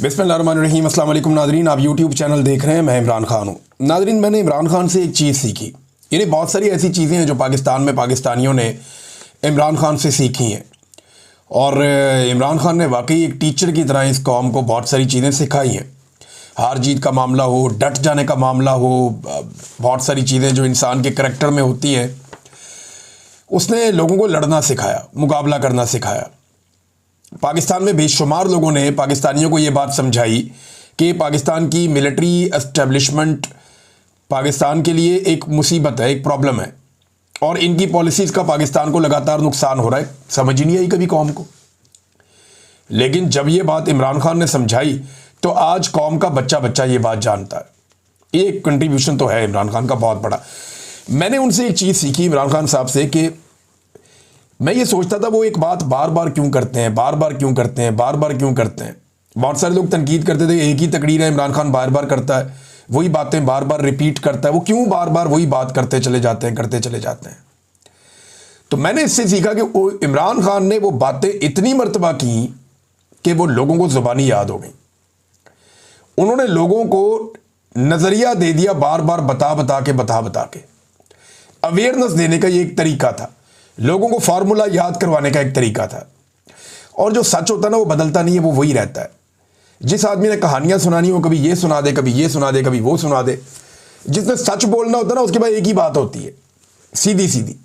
बिस्मिल्लाहिर्रहमानिर्रहीम। अस्सलाम वालेकुम नादरीन, आप यूट्यूब चैनल देख रहे हैं। मैं इमरान खान हूँ। नादरीन, मैंने इमरान खान से एक चीज़ सीखी। यानी बहुत सारी ऐसी चीज़ें हैं जो पाकिस्तान में पाकिस्तानियों ने इमरान खान से सीखी हैं, और इमरान खान ने वाकई एक टीचर की तरह इस कौम को बहुत सारी चीज़ें सिखाई हैं। हार जीत का मामला हो, डट जाने का मामला हो, बहुत सारी चीज़ें जो इंसान के करैक्टर में होती हैं, उसने लोगों को लड़ना सिखाया, मुकाबला करना सिखाया। पाकिस्तान में बेशुमार लोगों ने पाकिस्तानियों को ये बात समझाई कि पाकिस्तान की मिलिट्री एस्टेब्लिशमेंट पाकिस्तान के लिए एक मुसीबत है, एक प्रॉब्लम है, और इनकी पॉलिसीज़ का पाकिस्तान को लगातार नुकसान हो रहा है। समझ ही नहीं आई कभी कौम को। लेकिन जब ये बात इमरान खान ने समझाई तो आज कौम का बच्चा बच्चा ये बात जानता है। ये एक कंट्रीब्यूशन तो है इमरान खान का बहुत बड़ा। मैंने उनसे एक चीज़ सीखी इमरान खान साहब से कि मैं ये सोचता था वो एक बात बार बार क्यों करते हैं, बार बार क्यों करते हैं, बार बार क्यों करते हैं। बहुत सारे लोग तनकीद करते थे, एक ही तकरीर है, इमरान खान बार बार करता है, वही बातें बार बार रिपीट करता है, वो क्यों बार बार वही बात करते चले जाते हैं, करते चले जाते हैं। तो मैंने इससे सीखा कि वो इमरान खान ने वो बातें इतनी मर्तबा की कि वो लोगों को ज़ुबानी याद हो गई। उन्होंने लोगों को नज़रिया दे दिया, बार बार बता बता के। अवेयरनेस देने का ये एक तरीका था, लोगों को फार्मूला याद करवाने का एक तरीका था। और जो सच होता है ना, वो बदलता नहीं है, वो वही रहता है। जिस आदमी ने कहानियां सुनानी हो, कभी ये सुना दे, कभी ये सुना दे, कभी वो सुना दे। जिसने सच बोलना होता है ना, उसके बाद एक ही बात होती है, सीधी सीधी।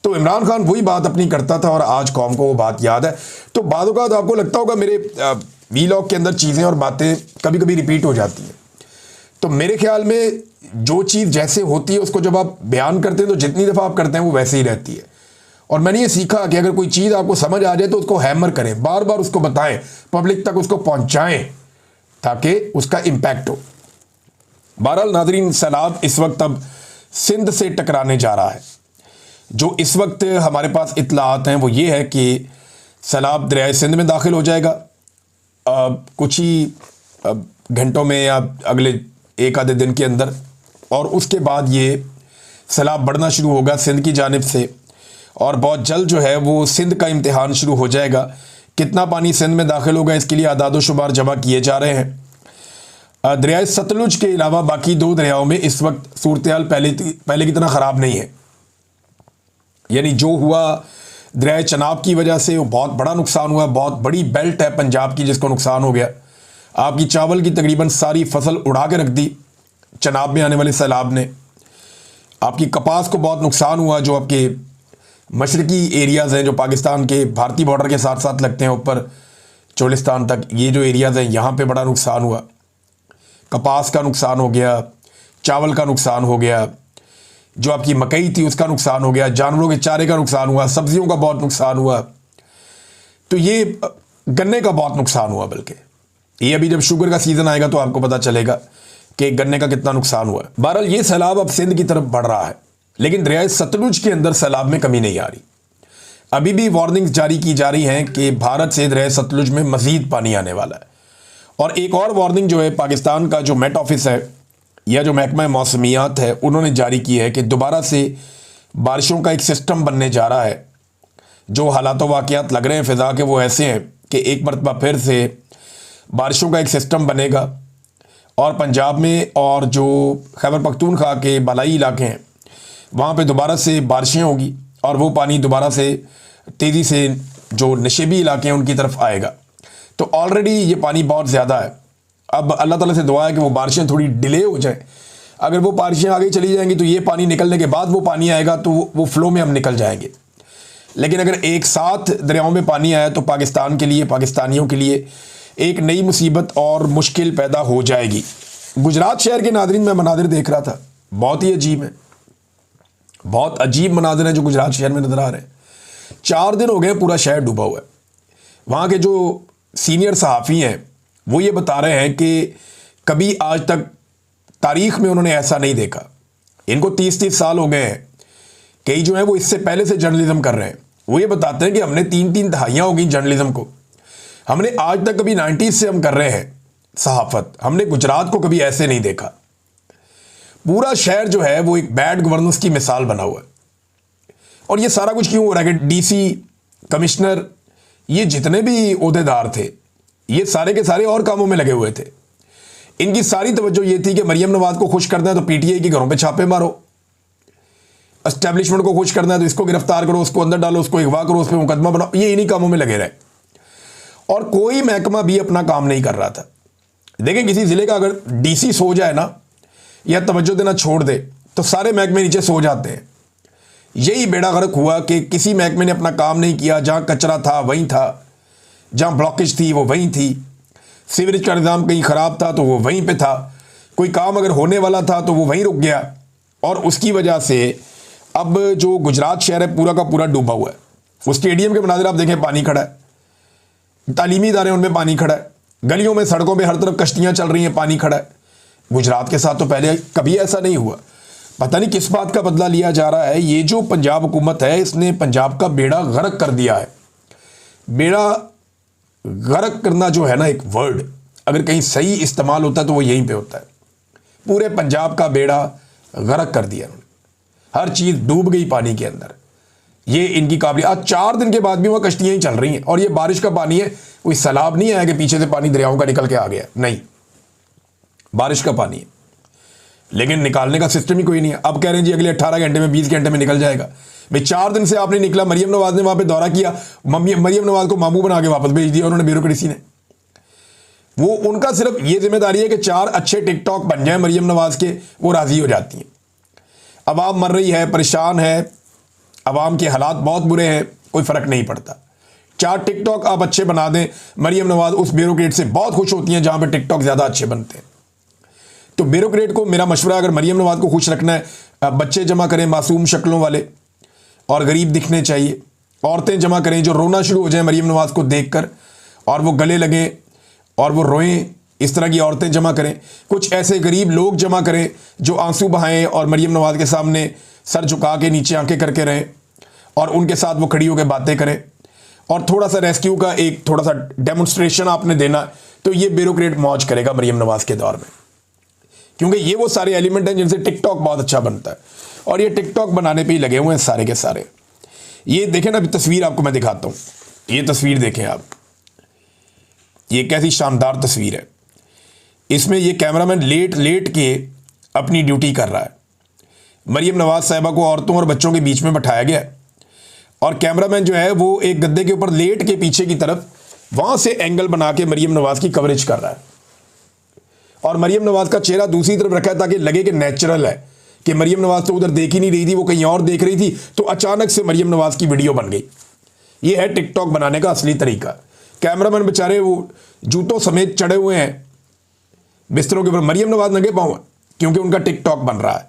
तो इमरान खान वही बात अपनी करता था और आज कौम को वो बात याद है। तो बाद औक़ात आपको लगता होगा मेरे वीलॉग के अंदर चीज़ें और बातें कभी कभी रिपीट हो जाती हैं। तो मेरे ख्याल में जो चीज़ जैसे होती है उसको जब आप बयान करते हैं तो जितनी दफ़ा आप करते हैं वो वैसे ही रहती है। और मैंने ये सीखा कि अगर कोई चीज़ आपको समझ आ जाए तो उसको हैमर करें, बार बार उसको बताएं, पब्लिक तक उसको पहुंचाएं ताकि उसका इम्पैक्ट हो। बहरहाल नादरीन, सैलाब इस वक्त अब सिंध से टकराने जा रहा है। जो इस वक्त हमारे पास इत्तलात हैं वो ये है कि सैलाब दरियाए सिंध में दाखिल हो जाएगा कुछ ही घंटों में या अगले एक आधे दिन के अंदर, और उसके बाद ये सैलाब बढ़ना शुरू होगा सिंध की जानिब से, और बहुत जल्द जो है वो सिंध का इम्तिहान शुरू हो जाएगा। कितना पानी सिंध में दाखिल होगा इसके लिए आदाद शुमार जमा किए जा रहे हैं। दरियाए सतलुज के अलावा बाकी दो दरियाओं में इस वक्त सूरत हाल पहले की तरह ख़राब नहीं है। यानी जो हुआ दरियाए चनाब की वजह से वो बहुत बड़ा नुकसान हुआ। बहुत बड़ी बेल्ट है पंजाब की जिसको नुकसान हो गया। आपकी चावल की तकरीबन सारी फसल उड़ा के रख दी चनाब में आने वाले सैलाब ने। आपकी कपास को बहुत नुकसान हुआ। जो आपके मशरकी एरियाज़ हैं जो पाकिस्तान के भारतीय बॉर्डर के साथ साथ लगते हैं ऊपर चोलिस्तान तक, ये जो एरियाज़ हैं यहाँ पे बड़ा नुकसान हुआ। कपास का नुकसान हो गया, चावल का नुकसान हो गया, जो आपकी मकई थी उसका नुकसान हो गया, जानवरों के चारे का नुकसान हुआ, सब्जियों का बहुत नुकसान हुआ। तो ये गन्ने का बहुत नुकसान हुआ। बल्कि ये अभी जब शुगर का सीज़न आएगा तो आपको पता चलेगा कि गन्ने का कितना नुकसान हुआ। बहरहाल ये सैलाब अब सिंध की तरफ बढ़ रहा है, लेकिन दरियाए सतलुज के अंदर सैलाब में कमी नहीं आ रही। अभी भी वार्निंग्स जारी की जा रही हैं कि भारत से दरियाए सतलुज में मज़ीद पानी आने वाला है। और एक और वार्निंग जो है पाकिस्तान का जो मेट ऑफिस है या जो महकमा मौसमियात है उन्होंने जारी की है कि दोबारा से बारिशों का एक सिस्टम बनने जा रहा है। जो हालात वाक़यात लग रहे हैं फ़िज़ा के वो ऐसे हैं कि एक मरतबा फिर से बारिशों का एक सिस्टम बनेगा, और पंजाब में और जो खैबर पख्तूनख्वा के बालाई इलाके हैं वहाँ पे दोबारा से बारिशें होगी, और वो पानी दोबारा से तेज़ी से जो नशेबी इलाके हैं उनकी तरफ आएगा। तो ऑलरेडी ये पानी बहुत ज़्यादा है। अब अल्लाह ताला से दुआ है कि वो बारिशें थोड़ी डिले हो जाए। अगर वो बारिशें आगे चली जाएंगी तो ये पानी निकलने के बाद वो पानी आएगा तो वो फ़्लो में हम निकल जाएंगे। लेकिन अगर एक साथ दरियाओं में पानी आया तो पाकिस्तान के लिए, पाकिस्तानियों के लिए एक नई मुसीबत और मुश्किल पैदा हो जाएगी। गुजरात शहर के नादरीन मैं मनादिर देख रहा था, बहुत ही अजीब है, बहुत अजीब मनाजिर हैं जो गुजरात शहर में नज़र आ रहे हैं। 4 दिन हो गए पूरा शहर डूबा हुआ है। वहाँ के जो सीनियर सहाफ़ी हैं वो ये बता रहे हैं कि कभी आज तक तारीख़ में उन्होंने ऐसा नहीं देखा। इनको 30-30 साल हो गए हैं। कई जो हैं वो इससे पहले से जर्नलिज़्म कर रहे हैं। वो ये बताते हैं कि हमने 3-3 दहाइयाँ हो गई जर्नलिज़्म को, हमने आज तक कभी 90s से हम कर रहे हैं सहाफ़त, हमने गुजरात को कभी ऐसे नहीं देखा। पूरा शहर जो है वो एक बैड गवर्नेंस की मिसाल बना हुआ है। और ये सारा कुछ क्यों हो रहा है कि डीसी, कमिश्नर, ये जितने भी ओहदेदार थे ये सारे के सारे और कामों में लगे हुए थे। इनकी सारी तवज्जो ये थी कि मरियम नवाज को खुश करना है तो पीटीआई के घरों पे छापे मारो, एस्टेब्लिशमेंट को खुश करना है तो इसको गिरफ्तार करो, उसको अंदर डालो, उसको अगवा करो, उस पर मुकदमा बनाओ। ये इन्हीं कामों में लगे रहे और कोई महकमा भी अपना काम नहीं कर रहा था। देखें, किसी जिले का अगर डीसी सो जाए ना या तवज्जो देना छोड़ दे तो सारे महकमे नीचे सो जाते हैं। यही बेड़ा गर्क हुआ कि किसी महकमे ने अपना काम नहीं किया। जहां कचरा था वहीं था, जहां ब्लॉकेज थी वो वहीं थी, सीवरेज का निज़ाम कहीं ख़राब था तो वो वहीं पे था, कोई काम अगर होने वाला था तो वो वहीं रुक गया। और उसकी वजह से अब जो गुजरात शहर है पूरा का पूरा डूबा हुआ है। वो स्टेडियम के मनाज़िर आप देखें, पानी खड़ा है, तालीमी इदारे उनमें पानी खड़ा है, गलियों में सड़कों पे हर तरफ कश्तियां चल रही हैं, पानी खड़ा है। गुजरात के साथ तो पहले कभी ऐसा नहीं हुआ। पता नहीं किस बात का बदला लिया जा रहा है। ये जो पंजाब हुकूमत है इसने पंजाब का बेड़ा गर्क कर दिया है। बेड़ा गर्क करना जो है ना, एक वर्ड अगर कहीं सही इस्तेमाल होता है तो वो यहीं पे होता है। पूरे पंजाब का बेड़ा गर्क कर दिया उन्होंने, हर चीज़ डूब गई पानी के अंदर। ये इनकी काबिलियत। आज 4 दिन के बाद भी वहाँ कश्तियाँ ही चल रही हैं और ये बारिश का पानी है, कोई सैलाब नहीं आया कि पीछे से पानी दरियाओं का निकल के आ गया, नहीं, बारिश का पानी है, लेकिन निकालने का सिस्टम ही कोई नहीं है। अब कह रहे हैं जी अगले 18 घंटे में 20 घंटे में निकल जाएगा। भाई 4 दिन से आपने निकला, मरियम नवाज ने वहाँ पे दौरा किया, मरियम नवाज को मामू बना के वापस भेज दिया उन्होंने, ब्यूरोक्रेसी ने। वो उनका सिर्फ ये जिम्मेदारी है कि 4 अच्छे टिकटॉक बन जाए मरियम नवाज के, वो राजी हो जाती हैं। अवाम मर रही है, परेशान है, अवाम के हालात बहुत बुरे हैं, कोई फ़र्क नहीं पड़ता। 4 टिकटॉक आप अच्छे बना दें, मरियम नवाज उस ब्यूरोक्रेट से बहुत खुश होती हैं जहाँ पे टिकटॉक ज़्यादा अच्छे बनते हैं। तो ब्यूरोक्रेट को मेरा मशवरा, अगर मरियम नवाज को खुश रखना है, बच्चे जमा करें मासूम शक्लों वाले और गरीब दिखने चाहिए, औरतें जमा करें जो रोना शुरू हो जाए मरियम नवाज को देखकर और वो गले लगें और वो रोएं, इस तरह की औरतें जमा करें। कुछ ऐसे गरीब लोग जमा करें जो आंसू बहाएं और मरियम नवाज के सामने सर झुका के नीचे आंखें करके रहें और उनके साथ वो खड़ी होकर बातें करें। और थोड़ा सा रेस्क्यू का एक थोड़ा सा डेमोन्स्ट्रेशन आपने देना, तो ये ब्यूरोक्रेट मौज करेगा मरियम नवाज के दौर में, क्योंकि ये वो सारे एलिमेंट हैं जिनसे टिकटॉक बहुत अच्छा बनता है और ये टिकटॉक बनाने पे ही लगे हुए हैं सारे के सारे। ये देखें ना, अभी तस्वीर आपको मैं दिखाता हूँ, ये तस्वीर देखें आप, ये कैसी शानदार तस्वीर है। इसमें ये कैमरामैन लेट लेट के अपनी ड्यूटी कर रहा है। मरियम नवाज साहिबा को औरतों और बच्चों के बीच में बैठाया गया और कैमरामैन जो है वो एक गद्दे के ऊपर लेट के पीछे की तरफ वहाँ से एंगल बना के मरियम नवाज की कवरेज कर रहा है और मरियम नवाज का चेहरा दूसरी तरफ रखा है ताकि लगे कि नेचुरल है, कि मरियम नवाज तो उधर देख ही नहीं रही थी, वो कहीं और देख रही थी, तो अचानक से मरियम नवाज की वीडियो बन गई। ये है टिकटॉक बनाने का असली तरीका। कैमरामैन बेचारे वो जूतों समेत चढ़े हुए हैं बिस्तरों के ऊपर, मरियम नवाज नंगे पाँव है क्योंकि उनका टिकटॉक बन रहा है।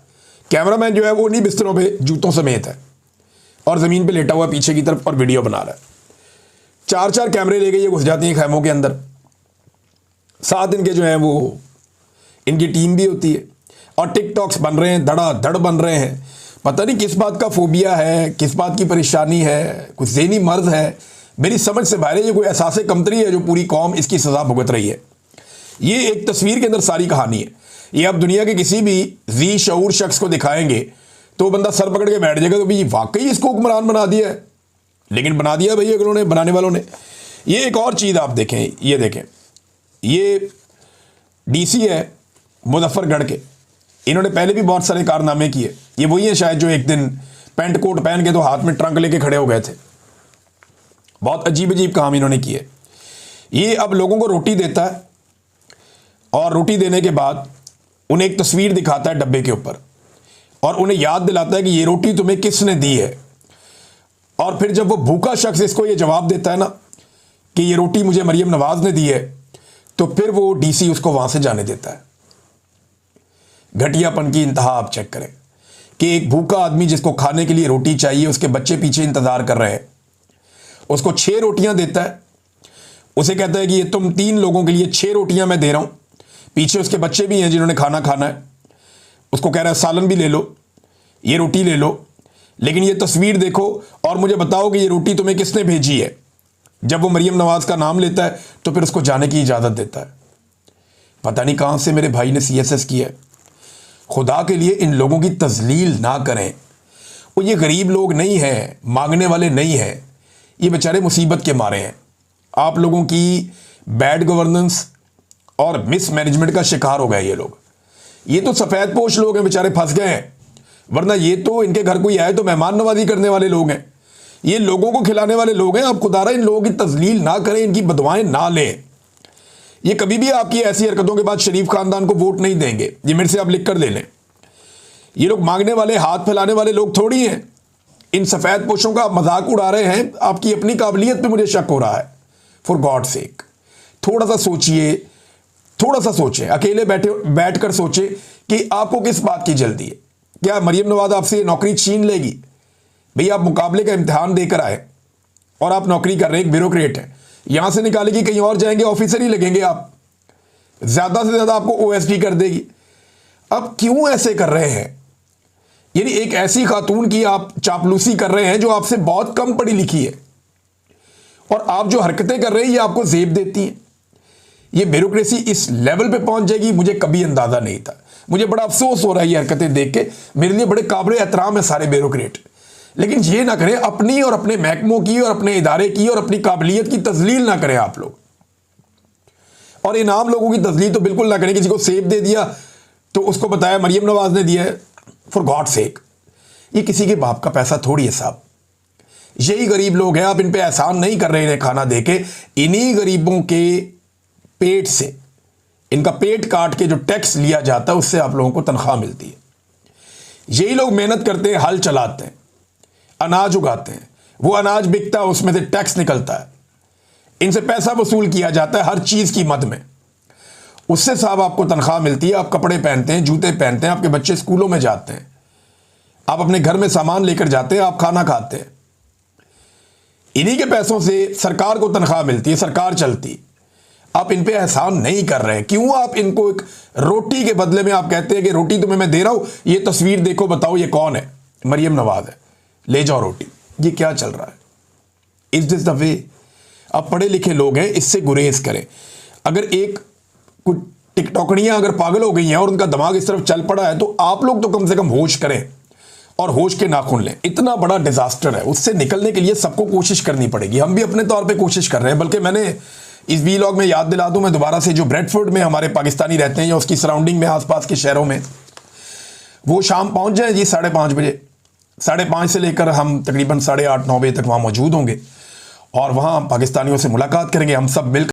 कैमरामैन जो है वो नहीं बिस्तरों पे जूतों समेत है और ज़मीन पे लेटा हुआ पीछे की तरफ और वीडियो बना रहा है। 4-4 कैमरे ले गए, ये घुस जाती हैं खैमों के अंदर। 7 इनके जो है वो इनकी टीम भी होती है और टिकटॉक्स बन रहे हैं, धड़ाधड़ बन रहे हैं। पता नहीं किस बात का फोबिया है, किस बात की परेशानी है, कुछ ज़हनी मर्ज है, मेरी समझ से बाहर है। ये कोई एहसास कमतरी है जो पूरी कौम इसकी सज़ा भुगत रही है। ये एक तस्वीर के अंदर सारी कहानी है। ये आप दुनिया के किसी भी जी शऊर शख्स को दिखाएंगे तो बंदा सर पकड़ के बैठ जाएगा, तो भाई वाकई इसको हुक्मरान बना दिया है। लेकिन बना दिया भाई अगलों ने, बनाने वालों ने। ये एक और चीज़ आप देखें, ये देखें, ये डीसी है मुजफ्फरगढ़ के, इन्होंने पहले भी बहुत सारे कारनामे किए। ये वही है शायद जो एक दिन पैंट कोट पहन के तो हाथ में ट्रंक लेके खड़े हो गए थे। बहुत अजीब अजीब काम इन्होंने किए। ये अब लोगों को रोटी देता है और रोटी देने के बाद उन्हें एक तस्वीर दिखाता है डब्बे के ऊपर और उन्हें याद दिलाता है कि ये रोटी तुम्हें किसने दी है। और फिर जब वो भूखा शख्स इसको ये जवाब देता है ना कि ये रोटी मुझे मरियम नवाज ने दी है, तो फिर वो डीसी उसको वहां से जाने देता है। घटियापन की इंतहा आप चेक करें कि एक भूखा आदमी जिसको खाने के लिए रोटी चाहिए, उसके बच्चे पीछे इंतजार कर रहे हैं, उसको 6 रोटियां देता है। उसे कहता है कि ये तुम 3 लोगों के लिए 6 रोटियां मैं दे रहा हूं, पीछे उसके बच्चे भी हैं जिन्होंने खाना खाना है। उसको कह रहा है सालन भी ले लो, ये रोटी ले लो, लेकिन ये तस्वीर देखो और मुझे बताओ कि ये रोटी तुम्हें किसने भेजी है। जब वो मरियम नवाज का नाम लेता है तो फिर उसको जाने की इजाज़त देता है। पता नहीं कहाँ से मेरे भाई ने CSS किया है। खुदा के लिए इन लोगों की तजलील ना करें। वो ये गरीब लोग नहीं हैं, मांगने वाले नहीं हैं, ये बेचारे मुसीबत के मारे हैं। आप लोगों की बैड गवर्नेंस और मिसमैनेजमेंट का शिकार हो गए ये लोग। ये तो सफ़ेद पोश लोग हैं, बेचारे फंस गए हैं, वरना ये तो इनके घर कोई आए तो मेहमान नवाजी करने वाले लोग हैं, ये लोगों को खिलाने वाले लोग हैं। आप खुदारा इन लोगों की तजलील ना करें, इनकी बदवाएं ना लें। ये कभी भी आपकी ऐसी हरकतों के बाद शरीफ खानदान को वोट नहीं देंगे, ये मेरे से आप लिख कर ले लें। ये लोग मांगने वाले, हाथ फैलाने वाले लोग थोड़ी हैं। इन सफ़ेद पोशों का आप मजाक उड़ा रहे हैं, आपकी अपनी काबिलियत पे मुझे शक हो रहा है। फॉर गॉड सेक थोड़ा सा सोचिए, थोड़ा सा सोचें, अकेले बैठकर सोचें कि आपको किस बात की जल्दी है। क्या मरियम नवाज आपसे नौकरी छीन लेगी? भैया आप मुकाबले का इम्तिहान देकर आए और आप नौकरी कर रहे हैं, एक ब्यूरोक्रेट है, यहां से निकालेगी, कहीं और जाएंगे, ऑफिसर ही लगेंगे आप, ज्यादा से ज्यादा आपको ओएसडी कर देगी। अब क्यों ऐसे कर रहे हैं? यानी एक ऐसी खातून की आप चापलूसी कर रहे हैं जो आपसे बहुत कम पढ़ी लिखी है, और आप जो हरकतें कर रहे हैं ये आपको जेब देती हैं। ये ब्यूरोक्रेसी इस लेवल पे पहुंच जाएगी, मुझे कभी अंदाजा नहीं था। मुझे बड़ा अफसोस हो रहा है ये हरकतें देख के। मेरे लिए बड़े काबिल एहतराम है सारे ब्यूरोक्रेट, लेकिन ये ना करें, अपनी और अपने महकमों की और अपने इदारे की और अपनी काबिलियत की तजलील ना करें आप लोग। और इन आम लोगों की तजलील तो बिल्कुल ना करें। किसी को सेब दे दिया तो उसको बताया मरियम नवाज ने दिया है। फॉर गॉड सेक, ये किसी के बाप का पैसा थोड़ी है साहब। यही गरीब लोग हैं, आप इन पे एहसान नहीं कर रहे इन्हें खाना दे के। इन्हीं गरीबों के पेट से, इनका पेट काट के जो टैक्स लिया जाता है उससे आप लोगों को तनख्वाह मिलती है। यही लोग मेहनत करते हैं, हल चलाते हैं, अनाज उगाते हैं, वो अनाज बिकता है, उसमें से टैक्स निकलता है, इनसे पैसा वसूल किया जाता है हर चीज की मद में, उससे साहब आपको तनख्वाह मिलती है। आप कपड़े पहनते हैं, जूते पहनते हैं, आपके बच्चे स्कूलों में जाते हैं, आप अपने घर में सामान लेकर जाते हैं, आप खाना खाते हैं। इन्हीं के पैसों से सरकार को तनख्वाह मिलती है, सरकार चलती। आप इन पे एहसान नहीं कर रहे हैं। क्यों आप इनको एक रोटी के बदले में आप कहते हैं कि रोटी तुम्हें मैं दे रहा हूं, ये तस्वीर देखो, बताओ ये कौन है? मरियम नवाज है, ले जाओ रोटी। ये क्या चल रहा है? Is this the way? आप पढ़े लिखे लोग हैं, इससे गुरेज करें। अगर एक कुछ टिकटॉकड़ियां अगर पागल हो गई हैं और उनका दिमाग इस तरफ चल पड़ा है, तो आप लोग तो कम से कम होश करें और होश के नाखून लें। इतना बड़ा डिजास्टर है, उससे निकलने के लिए सबको कोशिश करनी पड़ेगी। हम भी अपने तौर पे कोशिश कर रहे हैं। बल्कि मैंने इस वीलॉग में याद दिला दूं मैं दोबारा से, जो ब्रेडफोर्ड में हमारे पाकिस्तानी रहते हैं या उसकी सराउंडिंग में आसपास के शहरों में, वो शाम पहुंच जाए जी 5:30 बजे। 5:30 से लेकर हम तकरीबन 8:30-9 बजे तक वहां मौजूद होंगे और वहां पाकिस्तानियों से मुलाकात करेंगे हम सब मिलकर।